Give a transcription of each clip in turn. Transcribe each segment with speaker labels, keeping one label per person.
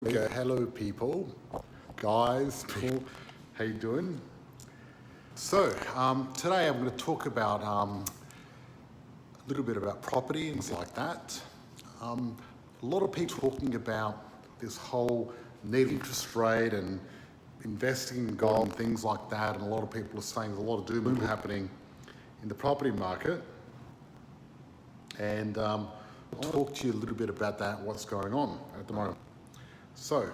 Speaker 1: Okay, hello people, guys, people, how you doing? So today I'm going to talk about a little bit about property and things like that. A lot of people talking about this whole net interest rate and investing in gold and things like that, and a lot of people are saying there's a lot of doom happening in the property market. And I'll talk to you a little bit about that, what's going on at the moment. So,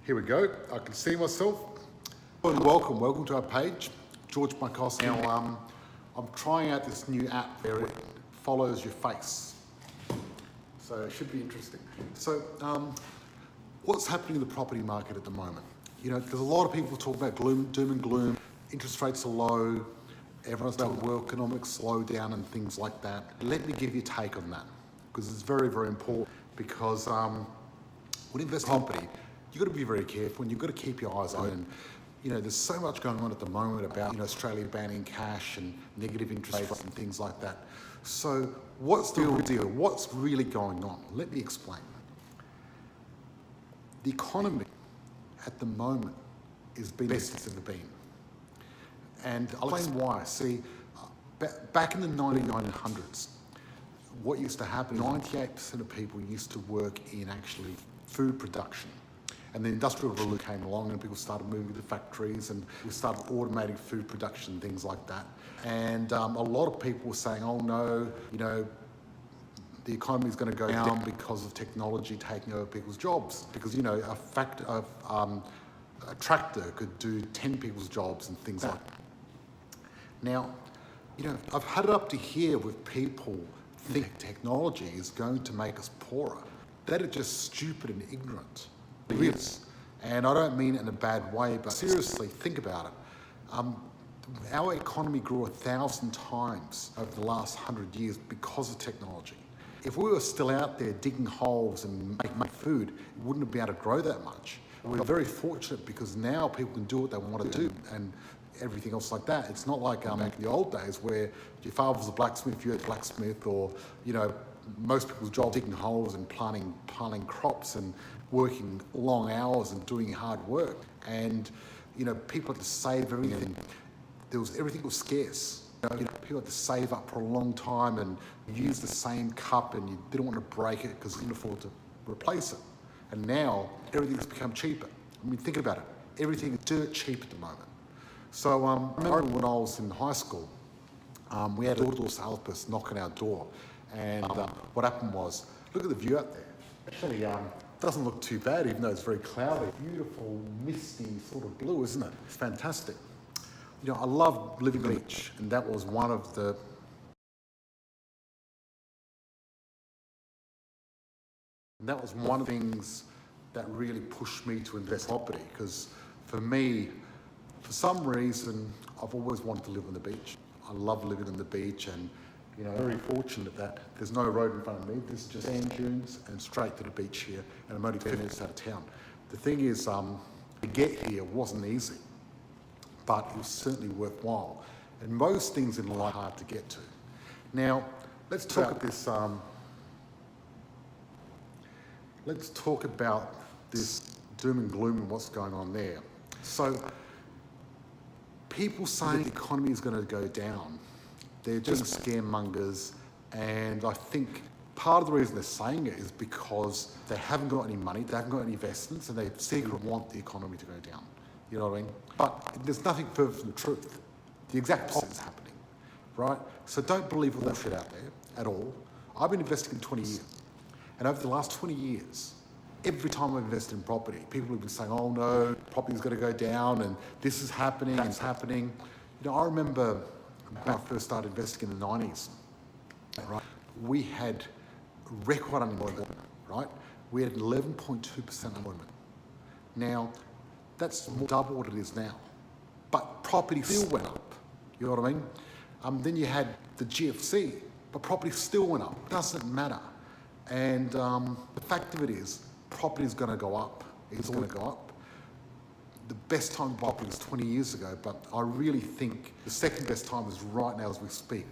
Speaker 1: here we go. I can see myself. And welcome to our page, George Markoski. Now, I'm trying out this new app where it follows your face. So it should be interesting. So, what's happening in the property market at the moment? You know, there's a lot of people talk about doom and gloom, interest rates are low, everyone's talking about economic slowdown and things like that. Let me give you a take on that, because it's very, very important, because when investing in property, you've got to be very careful and you've got to keep your eyes open. You know, there's so much going on at the moment about, you know, Australia banning cash and negative interest rates and things like that. So what's the real deal? What's really going on? Let me explain. The economy at the moment is the best it's ever been. And I'll explain why. See, back in the 1900s, what used to happen, 98% of people used to work in actually food production. And the Industrial Revolution came along and people started moving to factories and we started automating food production, things like that. And a lot of people were saying, oh no, you know, the economy is going to go down because of technology taking over people's jobs. Because, you know, a tractor could do 10 people's jobs and things like that. Now, you know, I've had it up to here with people think technology is going to make us poorer. That is just stupid and ignorant. It is. And I don't mean it in a bad way, but seriously, think about it. Our economy grew 1,000 times over the last 100 years because of technology. If we were still out there digging holes and making food, it wouldn't have been able to grow that much. We're very fortunate because now people can do what they want to do and everything else like that. It's not like back in the old days where your father was a blacksmith, you were a blacksmith, or, you know, most people's job digging holes and planting crops and working long hours and doing hard work. And, you know, people had to save everything. Everything was scarce. You know, people had to save up for a long time and use the same cup, and you didn't want to break it because you couldn't afford to replace it. And now everything's become cheaper. I mean, think about it. Everything is dirt cheap at the moment. So I remember when I was in high school, we had a door-to-door salesperson knock on our door. And what happened was, look at the view out there. Actually, doesn't look too bad, even though it's very cloudy. Beautiful, misty sort of blue, isn't it? It's fantastic. You know, I love living on the beach, and that was one of the things that really pushed me to invest in property, because for me, for some reason, I've always wanted to live on the beach. I love living on the beach, and, you know, I'm very fortunate that there's no road in front of me. This is just sand dunes and straight to the beach here, and I'm only 10 minutes out of town. The thing is, to get here wasn't easy, but it was certainly worthwhile. And most things in life are hard to get to. Now, let's talk about this. Let's talk about this doom and gloom and what's going on there. So, people saying the economy is going to go down, they're just scaremongers, and I think part of the reason they're saying it is because they haven't got any money, they haven't got any investments, and they secretly want the economy to go down. You know what I mean? But there's nothing further from the truth. The exact opposite is happening, right? So don't believe all that shit out there at all. I've been investing in 20 years, and over the last 20 years, every time I've invested in property, people have been saying, oh no, property's going to go down, and this is happening, that's happening. You know, I remember when I first started investing in the 90s, right? We had record unemployment, right? We had 11.2% unemployment. Now, that's double what it is now. But property still went up, you know what I mean? Then you had the GFC, but property still went up. It doesn't matter. And the fact of it is, property is going to go up. It's going to go up. The best time to buy property was 20 years ago, but I really think the second best time is right now as we speak.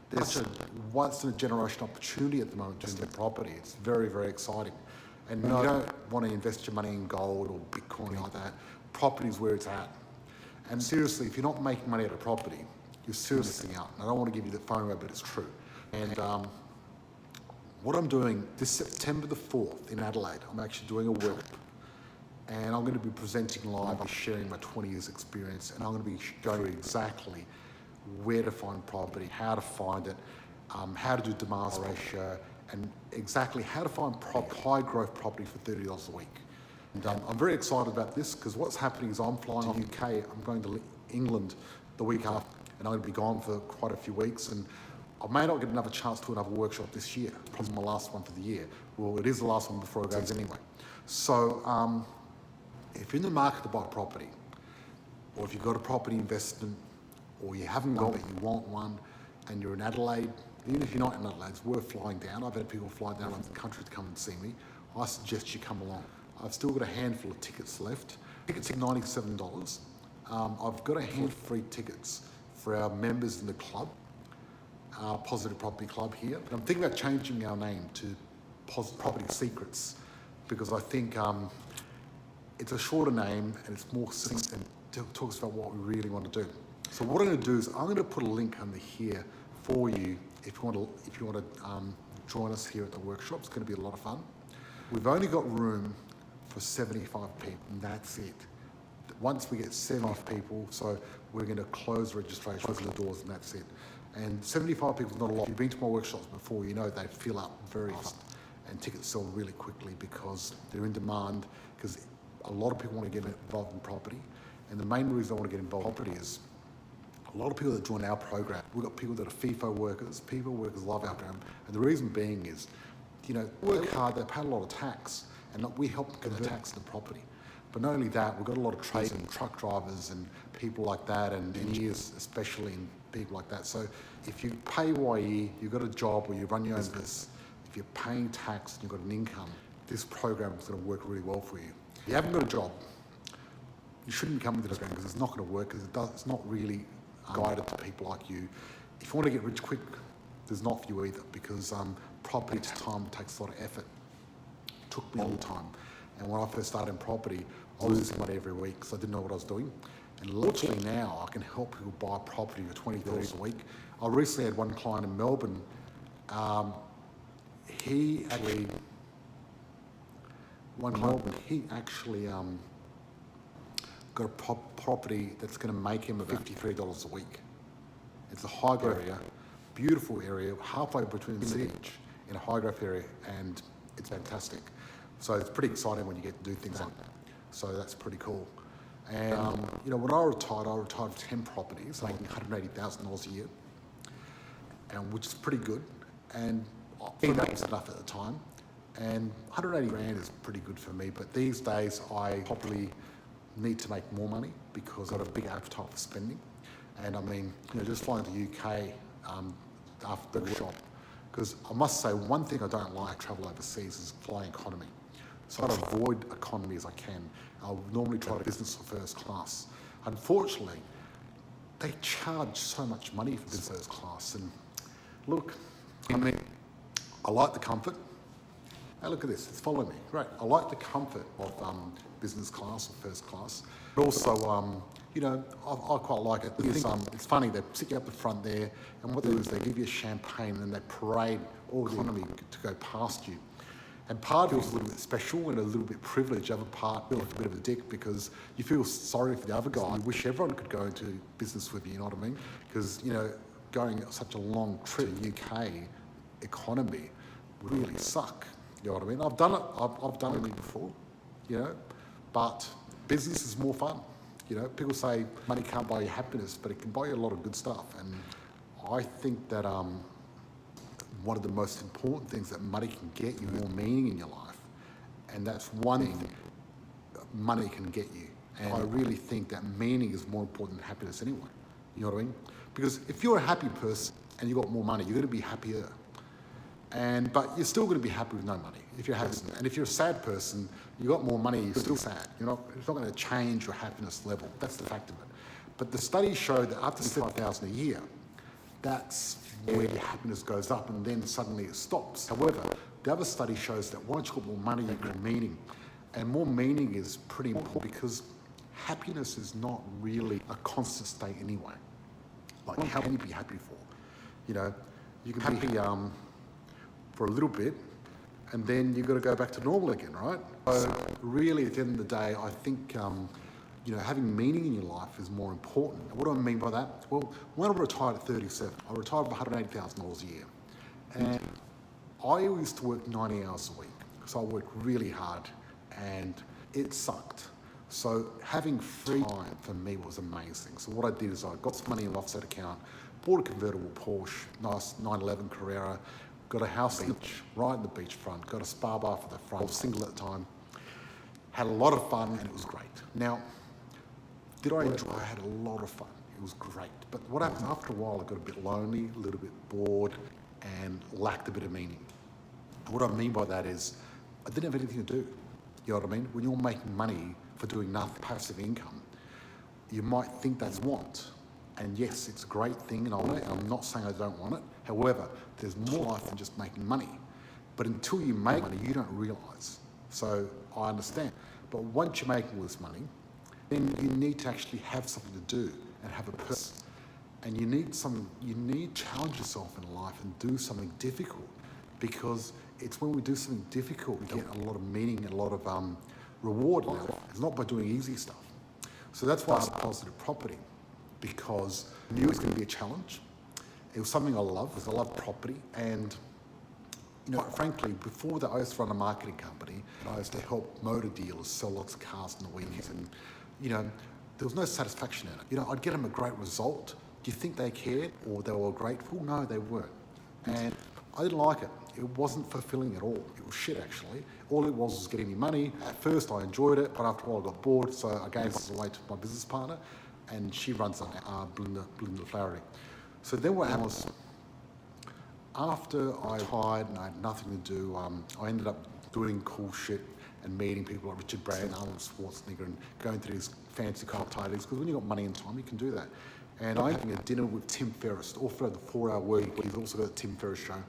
Speaker 1: There's a once in a generation opportunity at the moment to invest in property. It's very, very exciting. And you don't want to invest your money in gold or Bitcoin like that. Property is where it's at. And seriously, if you're not making money out of property, you're seriously missing out. And I don't want to give you the FOMO, but it's true. And what I'm doing this September the 4th in Adelaide, I'm actually doing a workshop. And I'm going to be presenting live and sharing my 20 years experience. And I'm going to be showing you exactly where to find property, how to find it, how to do demand ratio, and exactly how to find high growth property for $30 a week. And I'm very excited about this because what's happening is I'm flying to the UK, I'm going to England the week after, and I'm going to be gone for quite a few weeks. And I may not get another chance to do another workshop this year, probably my last one for the year. Well, it is the last one before it goes anyway. So if you're in the market to buy property, or if you've got a property investment, or you haven't got it, you want one, and you're in Adelaide, even if you're not in Adelaide, it's worth flying down. I've had people fly down from the country to come and see me. I suggest you come along. I've still got a handful of tickets left. Tickets are $97. I've got a handful of free tickets for our members in the club, our Positive Property Club here. And I'm thinking about changing our name to Property Secrets because I think it's a shorter name and it's more succinct and talks about what we really want to do. So what I'm going to do is I'm going to put a link under here for you if you want to join us here at the workshop. It's going to be a lot of fun. We've only got room for 75 people, and that's it. Once we get 75 people, so we're going to close registration, close the doors, and that's it. And 75 people is not a lot. If you've been to my workshops before, you know they fill up very fast, and tickets sell really quickly because they're in demand, because a lot of people want to get involved in property. And the main reason I want to get involved in property is a lot of people that join our program, we've got people that are FIFO workers, people workers love our program, and the reason being is, you know, work hard, they pay a lot of tax, and we help them convert tax into property. But not only that, we've got a lot of trades and truck drivers and people like that, and engineers especially, and people like that. So if you pay YE, you've got a job or you run your own business, if you're paying tax and you've got an income, this program is going to work really well for you. If you haven't got a job, you shouldn't be coming to this program because it's not going to work, because it's not really guided to people like you. If you want to get rich quick, there's not for you either, because property time takes a lot of effort. It took me a long time. And when I first started in property, I was losing money every week because I didn't know what I was doing. And literally now, I can help people buy property for $20 a week. I recently had one client in Melbourne. He actually got a property that's going to make him about $53 a week. It's a high growth area, beautiful area, halfway between the city in a high growth area, and it's fantastic. So it's pretty exciting when you get to do things like that. So that's pretty cool. And you know, when I retired with 10 properties, making $180,000 a year, and which is pretty good. And for me, that was enough at the time. And 180 grand is pretty good for me. But these days, I probably need to make more money because I've got a big appetite for spending. And I mean, you know, just flying to the UK after the workshop, because I must say, one thing I don't like travel overseas is flying economy. So I avoid economy as I can. I'll normally try to business or first class. Unfortunately, they charge so much money for business first class. And look, I mean, I like the comfort. Hey, look at this, it's following me, great. I like the comfort of business class or first class. But also, you know, I quite like it. It's funny, they sit you up the front there, and what they do is they give you champagne and they parade all the economy to go past you. And part feels a little bit special and a little bit privileged. The other part feels like a bit of a dick because you feel sorry for the other guy. You wish everyone could go into business with you, you know what I mean? Because, you know, going such a long trip to the UK economy would really suck. You know what I mean? I've done it. I've done it before, you know, but business is more fun. You know, people say money can't buy you happiness, but it can buy you a lot of good stuff. And I think that one of the most important things that money can get you more meaning in your life, and that's one thing money can get you. And I really think that meaning is more important than happiness anyway. You know what I mean? Because if you're a happy person and you've got more money, you're going to be happier. But you're still going to be happy with no money if you're happy. And if you're a sad person, you've got more money, you're still sad. It's not going to change your happiness level. That's the fact of it. But the studies show that up to $7,000 a year, that's where your happiness goes up, and then suddenly it stops. However, the other study shows that once you've got more money, you've got more meaning. And more meaning is pretty important because happiness is not really a constant state anyway. Like, how can you be happy for? You know, you can be happy for a little bit, and then you've got to go back to normal again, right? So really, at the end of the day, I think you know, having meaning in your life is more important. And what do I mean by that? Well, when I retired at 37, I retired with $180,000 a year, and I used to work 90 hours a week, so I worked really hard, and it sucked. So having free time for me was amazing. So what I did is I got some money in an offset account, bought a convertible Porsche, nice 911 Carrera, got a house beach, right in the beachfront, got a spa bar for the front, I was single at the time, had a lot of fun, and it was great. Now, did I enjoy it? I had a lot of fun. It was great. But what happened after a while, I got a bit lonely, a little bit bored, and lacked a bit of meaning. And what I mean by that is I didn't have anything to do. You know what I mean? When you're making money for doing nothing, passive income, you might think that's want. And yes, it's a great thing, and I'm not saying I don't want it. However, there's more life than just making money. But until you make money, you don't realise. So I understand. But once you're making all this money, then you need to actually have something to do and have a purpose. And you need to challenge yourself in life and do something difficult, because it's when we do something difficult, we get a lot of meaning and a lot of reward in life. It's not by doing easy stuff. So that's why I started Positive Property, because I knew it was going to be a challenge. It was something I love, because I love property. And you know, frankly, before that, I used to run a marketing company. I used to help motor dealers sell lots of cars on the weekends, and you know, there was no satisfaction in it. You know, I'd get them a great result. Do you think they cared or they were grateful? No, they weren't. And I didn't like it. It wasn't fulfilling at all. It was shit, actually. All it was getting me money. At first, I enjoyed it, but after a while, I got bored. So I gave this away to my business partner, and she runs Belinda Flaherty. So then what happened was, after I retired and I had nothing to do, I ended up doing cool shit and meeting people like Richard Branson, Arnold Schwarzenegger, and going to these fancy cocktails, because when you've got money and time, you can do that. And I'm having a dinner with Tim Ferriss, all throughout the 4-hour work. He's also got a Tim Ferriss show.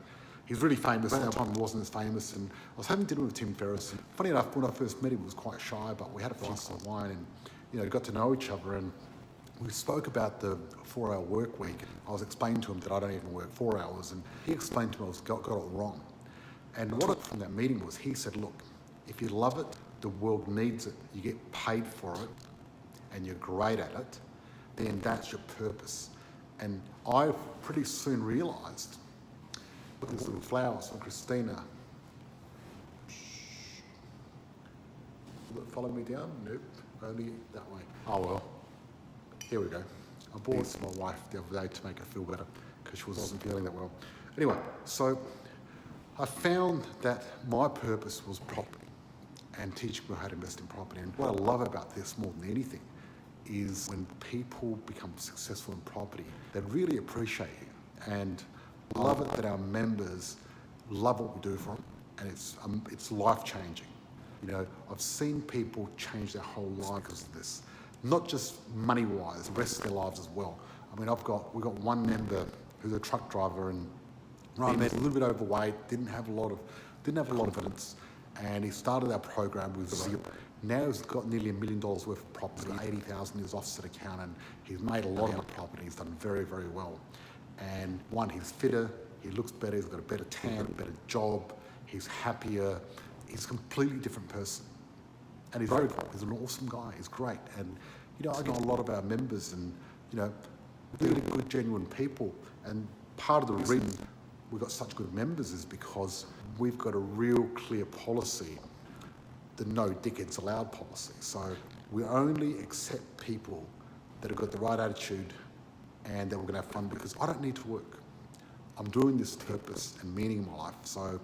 Speaker 1: He's really famous. At that time, he wasn't as famous. And I was having dinner with Tim Ferriss. And funny enough, when I first met him, he was quite shy, but we had a glass of wine and, you know, got to know each other. And we spoke about the 4-hour work week. I was explaining to him that I don't even work 4 hours. And he explained to me I got it wrong. And what I got from that meeting was, he said, look, if you love it, the world needs it, you get paid for it, and you're great at it, then that's your purpose. And I pretty soon realised, look at these little flowers from Christina. Will it follow me down? Nope, only that way. Oh well, here we go. I bought this to my wife the other day to make her feel better, because she wasn't feeling that well. Anyway, so I found that my purpose was property, and teaching people how to invest in property. And what I love about this more than anything is when people become successful in property, they really appreciate you. And I love it that our members love what we do for them, and it's life-changing. You know, I've seen people change their whole life because of this, not just money-wise, the rest of their lives as well. I mean, we've got one member who's a truck driver, and right, he's a little bit overweight, didn't have a lot of evidence. And he started our program with zero. Now he's got nearly $1 million worth of property, 80,000 in his offset account, and he's made a lot of property. He's done very, very well. And one, he's fitter, he looks better, he's got a better tan, a better job, he's happier. He's a completely different person. And he's very cool. He's an awesome guy. He's great. And, you know, I know a lot of our members and, you know, really good, genuine people. And part of the reason we've got such good members is because we've got a real clear policy, the no dickheads allowed policy. So we only accept people that have got the right attitude and that we're going to have fun, because I don't need to work. I'm doing this to purpose and meaning in my life. So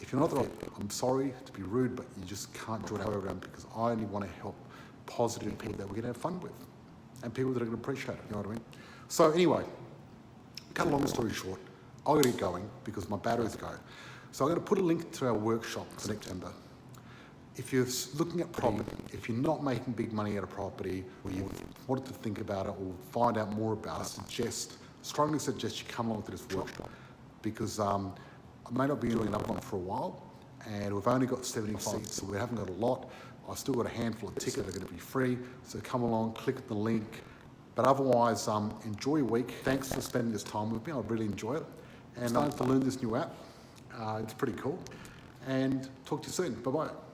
Speaker 1: if you're not the right, I'm sorry to be rude, but you just can't join our program, because I only want to help positive people that we're going to have fun with and people that are going to appreciate it, you know what I mean? So anyway, cut a long story short, I've got to get going because my batteries go. So I'm going to put a link to our workshop for September. If you're looking at property, if you're not making big money out of property, or you wanted to think about it or find out more about it, strongly suggest you come along to this workshop, because I may not be doing another one for a while, and we've only got 70 seats, so we haven't got a lot. I've still got a handful of tickets that are going to be free, so come along, click the link. But otherwise, enjoy your week. Thanks for spending this time with me. I really enjoy it. And I'm starting to learn this new app. It's pretty cool. And talk to you soon. Bye-bye.